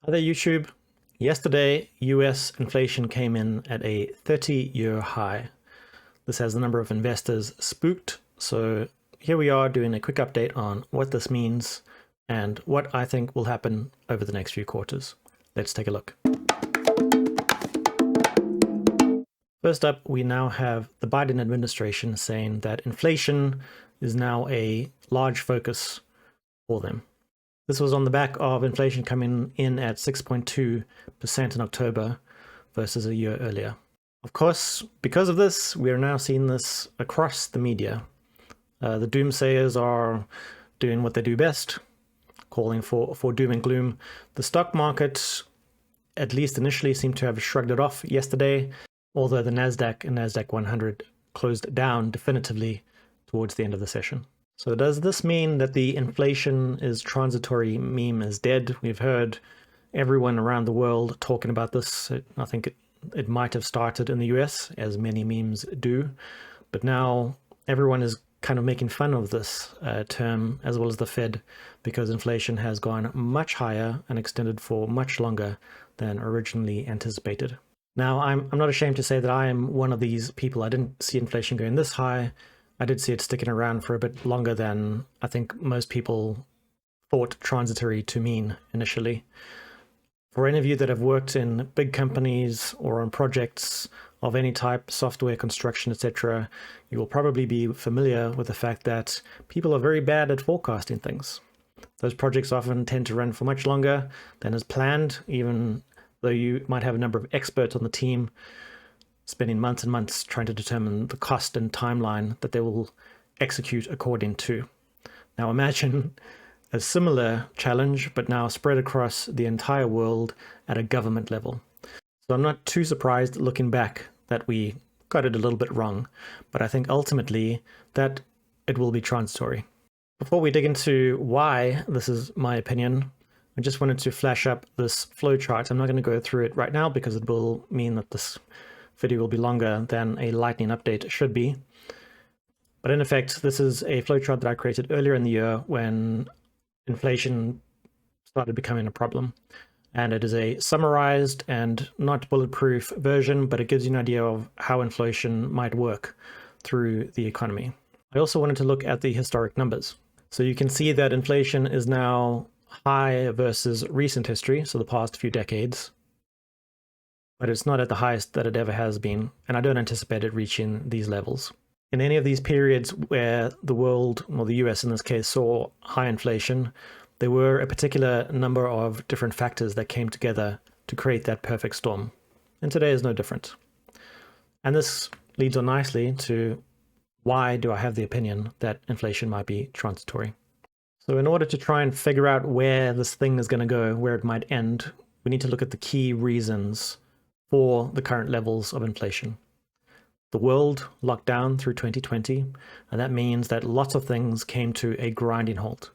Hi there, YouTube. Yesterday, US inflation came in at a 30-year high. This has the number of investors spooked, so here we are doing a quick update on what this means and what I think will happen over the next few quarters. Let's take a look. First up, we now have the Biden administration saying that inflation is now a large focus for them. This was on the back of inflation coming in at 6.2% in October versus a year earlier. Of course, because of this, we are now seeing this across the media. The doomsayers are doing what they do best, calling for doom and gloom. The stock market, at least initially, seemed to have shrugged it off yesterday, although the Nasdaq and Nasdaq 100 closed down definitively towards the end of the session. So does this mean that the inflation is transitory meme is dead? We've heard everyone around the world talking about this. I think it might have started in the US, as many memes do, but now everyone is kind of making fun of this term, as well as the Fed, because inflation has gone much higher and extended for much longer than originally anticipated. Now, I'm not ashamed to say that I am one of these people. I didn't see inflation going this high. I did see it sticking around for a bit longer than I think most people thought transitory to mean initially. For any of you that have worked in big companies or on projects of any type, software, construction, etc., you will probably be familiar with the fact that people are very bad at forecasting things. Those projects often tend to run for much longer than is planned, even though you might have a number of experts on the team spending months and months trying to determine the cost and timeline that they will execute according to. Now imagine a similar challenge, but now spread across the entire world at a government level. So I'm not too surprised looking back that we got it a little bit wrong, but I think ultimately that it will be transitory. Before we dig into why this is my opinion, I just wanted to flash up this flowchart. I'm not going to go through it right now because it will mean that this video will be longer than a lightning update should be. But in effect, this is a flowchart that I created earlier in the year when inflation started becoming a problem. And it is a summarized and not bulletproof version, but it gives you an idea of how inflation might work through the economy. I also wanted to look at the historic numbers. So you can see that inflation is now high versus recent history, so the past few decades, but it's not at the highest that it ever has been, and I don't anticipate it reaching these levels. In any of these periods where the world, or the US in this case, saw high inflation, there were a particular number of different factors that came together to create that perfect storm. And today is no different. And this leads on nicely to why do I have the opinion that inflation might be transitory. So in order to try and figure out where this thing is going to go, where it might end, we need to look at the key reasons for the current levels of inflation. The world locked down through 2020, and that means that lots of things came to a grinding halt.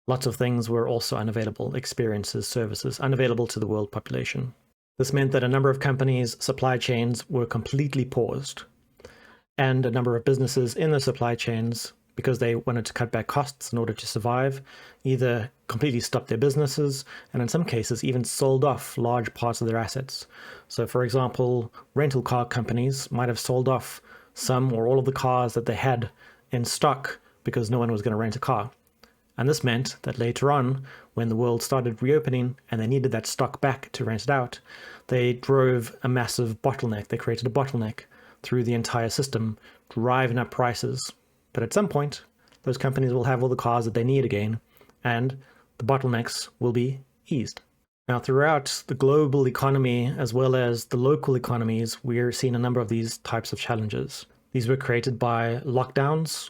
Lots of things were also unavailable, experiences, services, unavailable to the world population. This meant that a number of companies' supply chains were completely paused, and a number of businesses in the supply chains, because they wanted to cut back costs in order to survive, either completely stopped their businesses, and in some cases even sold off large parts of their assets. So for example, rental car companies might have sold off some or all of the cars that they had in stock because no one was going to rent a car. And this meant that later on, when the world started reopening and they needed that stock back to rent it out, they drove a massive bottleneck. They created a bottleneck through the entire system, driving up prices. But at some point, those companies will have all the cars that they need again, and the bottlenecks will be eased. Now, throughout the global economy, as well as the local economies, we're seeing a number of these types of challenges. These were created by lockdowns,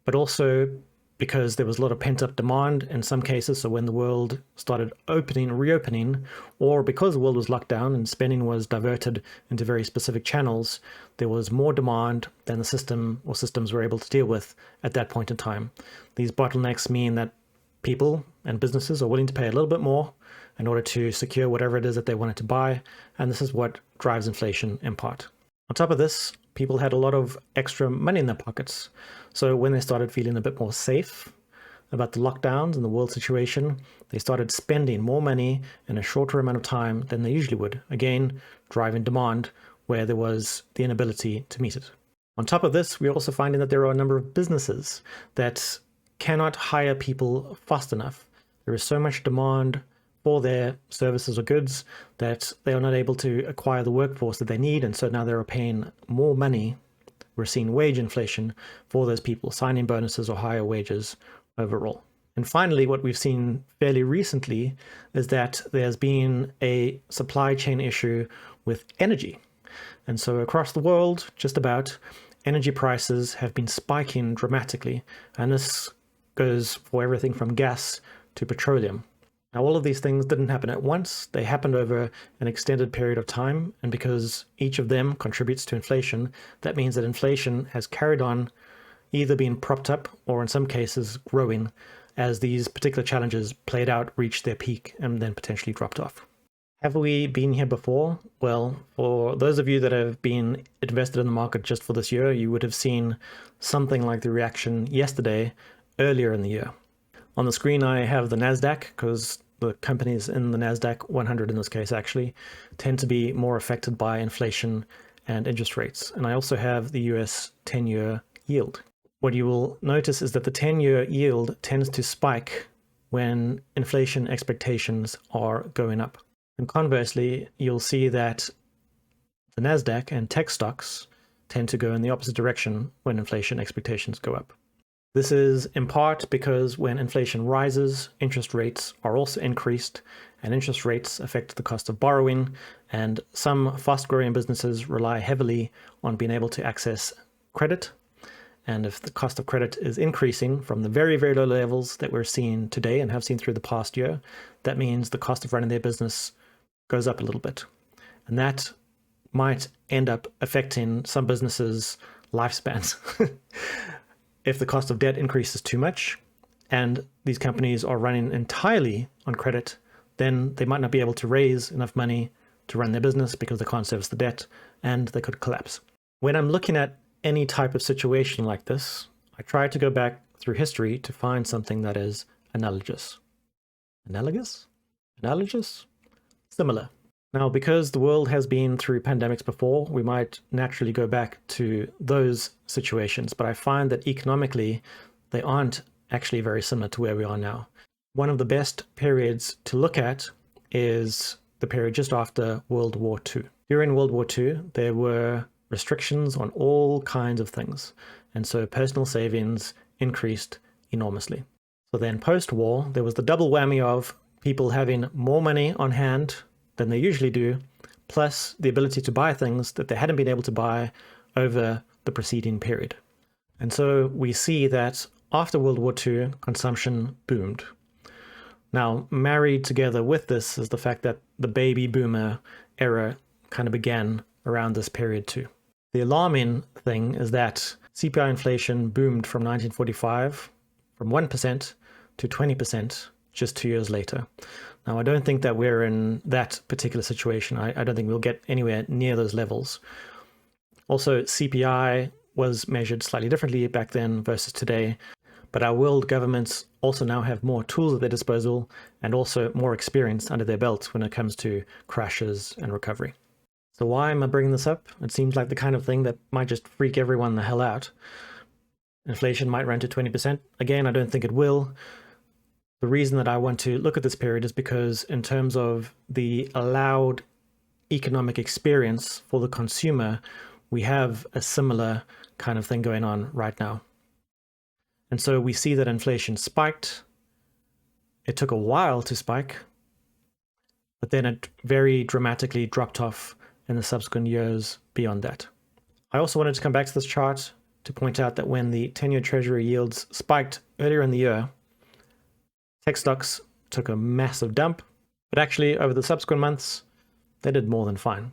but also because there was a lot of pent-up demand in some cases. So when the world started reopening, or because the world was locked down and spending was diverted into very specific channels, there was more demand than the system or systems were able to deal with at that point in time. These bottlenecks mean that people and businesses are willing to pay a little bit more in order to secure whatever it is that they wanted to buy, and this is what drives inflation in part. On top of this, people had a lot of extra money in their pockets. So when they started feeling a bit more safe, about the lockdowns and the world situation, they started spending more money in a shorter amount of time than they usually would, again, driving demand where there was the inability to meet it. On top of this, we're also finding that there are a number of businesses that cannot hire people fast enough. There is so much demand for their services or goods that they are not able to acquire the workforce that they need, and so now they're paying more money. We're seeing wage inflation for those people, signing bonuses or higher wages overall. And finally, what we've seen fairly recently is that there's been a supply chain issue with energy. And so across the world, just about, energy prices have been spiking dramatically. And this goes for everything from gas to petroleum. Now, all of these things didn't happen at once. They happened over an extended period of time. And because each of them contributes to inflation, that means that inflation has carried on, either being propped up or in some cases growing as these particular challenges played out, reached their peak, and then potentially dropped off. Have we been here before? Well, for those of you that have been invested in the market just for this year, you would have seen something like the reaction yesterday, earlier in the year. On the screen, I have the NASDAQ, because the companies in the NASDAQ 100 in this case actually tend to be more affected by inflation and interest rates. And I also have the US 10-year yield. What you will notice is that the 10-year yield tends to spike when inflation expectations are going up. And conversely, you'll see that the NASDAQ and tech stocks tend to go in the opposite direction when inflation expectations go up. This is in part because when inflation rises, interest rates are also increased, and interest rates affect the cost of borrowing, and some fast-growing businesses rely heavily on being able to access credit. And if the cost of credit is increasing from the very, very low levels that we're seeing today and have seen through the past year, that means the cost of running their business goes up a little bit. And that might end up affecting some businesses' lifespans. If the cost of debt increases too much and these companies are running entirely on credit, then they might not be able to raise enough money to run their business because they can't service the debt and they could collapse. When I'm looking at any type of situation like this, I try to go back through history to find something that is analogous. Analogous? Analogous? Similar. Now, because the world has been through pandemics before, we might naturally go back to those situations, but I find that economically, they aren't actually very similar to where we are now. One of the best periods to look at is the period just after World War II. During World War II, there were restrictions on all kinds of things, and so personal savings increased enormously. So then post-war, there was the double whammy of people having more money on hand than they usually do, plus the ability to buy things that they hadn't been able to buy over the preceding period. And so we see that after World War II, consumption boomed. Now, married together with this is the fact that the baby boomer era kind of began around this period too. The alarming thing is that CPI inflation boomed from 1945 from 1% to 20% just 2 years later. Now, I don't think that we're in that particular situation. I don't think we'll get anywhere near those levels. Also, CPI was measured slightly differently back then versus today, but our world governments also now have more tools at their disposal and also more experience under their belt when it comes to crashes and recovery. So why am I bringing this up? It seems like the kind of thing that might just freak everyone the hell out. Inflation might run to 20%. Again, I don't think it will. The reason that I want to look at this period is because in terms of the allowed economic experience for the consumer, we have a similar kind of thing going on right now. And so we see that inflation spiked. It took a while to spike, but then it very dramatically dropped off in the subsequent years beyond that. I also wanted to come back to this chart to point out that when the 10-year Treasury yields spiked earlier in the year, tech stocks took a massive dump, but actually over the subsequent months, they did more than fine.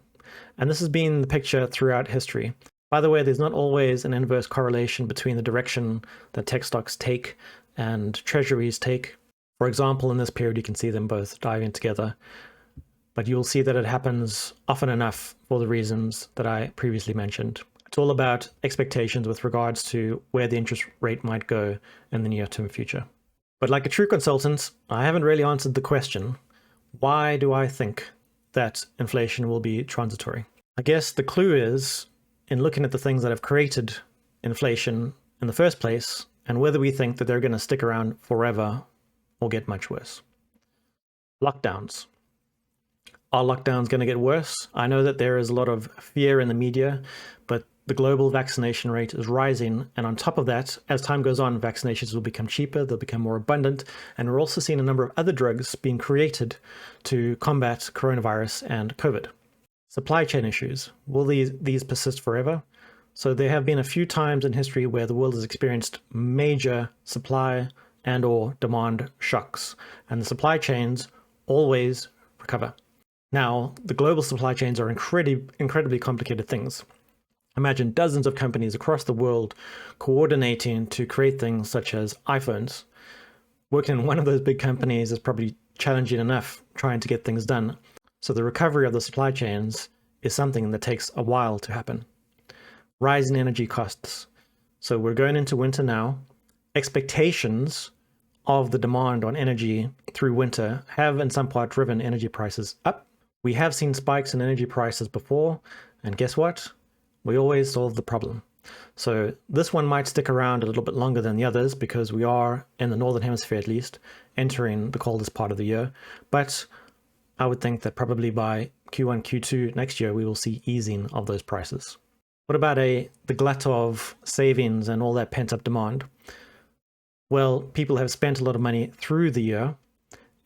And this has been the picture throughout history. By the way, there's not always an inverse correlation between the direction that tech stocks take and treasuries take. For example, in this period, you can see them both diving together, but you'll see that it happens often enough for the reasons that I previously mentioned. It's all about expectations with regards to where the interest rate might go in the near-term future. But like a true consultant, I haven't really answered the question, why do I think that inflation will be transitory? I guess the clue is in looking at the things that have created inflation in the first place and whether we think that they're going to stick around forever or get much worse. Lockdowns. Are lockdowns going to get worse? I know that there is a lot of fear in the media, but the global vaccination rate is rising. And on top of that, as time goes on, vaccinations will become cheaper, they'll become more abundant. And we're also seeing a number of other drugs being created to combat coronavirus and COVID. Supply chain issues. Will these persist forever? So there have been a few times in history where the world has experienced major supply and or demand shocks, and the supply chains always recover. Now, the global supply chains are incredibly complicated things. Imagine dozens of companies across the world coordinating to create things such as iPhones. Working in one of those big companies is probably challenging enough trying to get things done. So the recovery of the supply chains is something that takes a while to happen. Rising energy costs. So we're going into winter now. Expectations of the demand on energy through winter have in some part driven energy prices up. We have seen spikes in energy prices before, and guess what? We always solve the problem. So this one might stick around a little bit longer than the others because we are, in the Northern Hemisphere at least, entering the coldest part of the year. But I would think that probably by Q1, Q2 next year, we will see easing of those prices. What about the glut of savings and all that pent-up demand? Well, people have spent a lot of money through the year,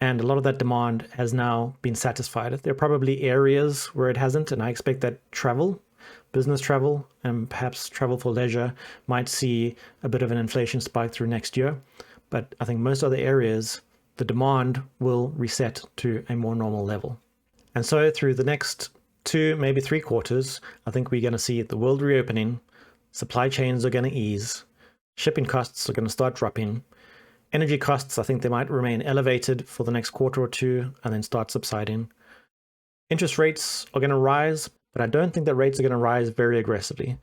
and a lot of that demand has now been satisfied. There are probably areas where it hasn't, and I expect that travel, business travel, and perhaps travel for leisure might see a bit of an inflation spike through next year. But I think most other areas, the demand will reset to a more normal level. And so through the next 2, maybe 3 quarters, I think we're going to see the world reopening, supply chains are going to ease, shipping costs are going to start dropping, energy costs, I think they might remain elevated for the next quarter or 2 and then start subsiding. Interest rates are going to rise, but I don't think that rates are going to rise very aggressively.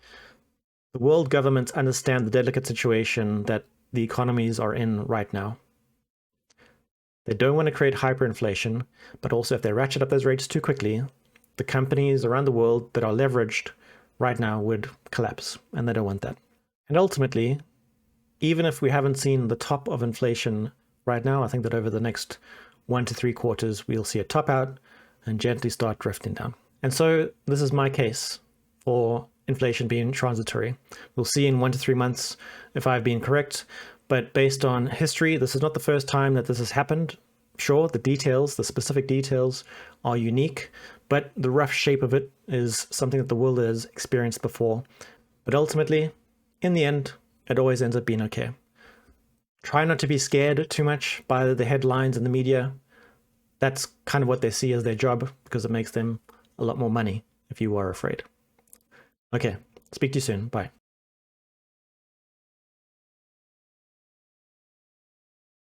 The world governments understand the delicate situation that the economies are in right now. They don't want to create hyperinflation, but also if they ratchet up those rates too quickly, the companies around the world that are leveraged right now would collapse, and they don't want that. And ultimately, even if we haven't seen the top of inflation right now, I think that over the next 1 to 3 quarters, we'll see it top out and gently start drifting down. And so this is my case for inflation being transitory. We'll see in 1 to 3 months if I've been correct, but based on history, this is not the first time that this has happened. Sure, the specific details are unique, but the rough shape of it is something that the world has experienced before. But ultimately, in the end, it always ends up being okay. Try not to be scared too much by the headlines in the media. That's kind of what they see as their job because it makes them a lot more money if you are afraid. Okay, speak to you soon. Bye.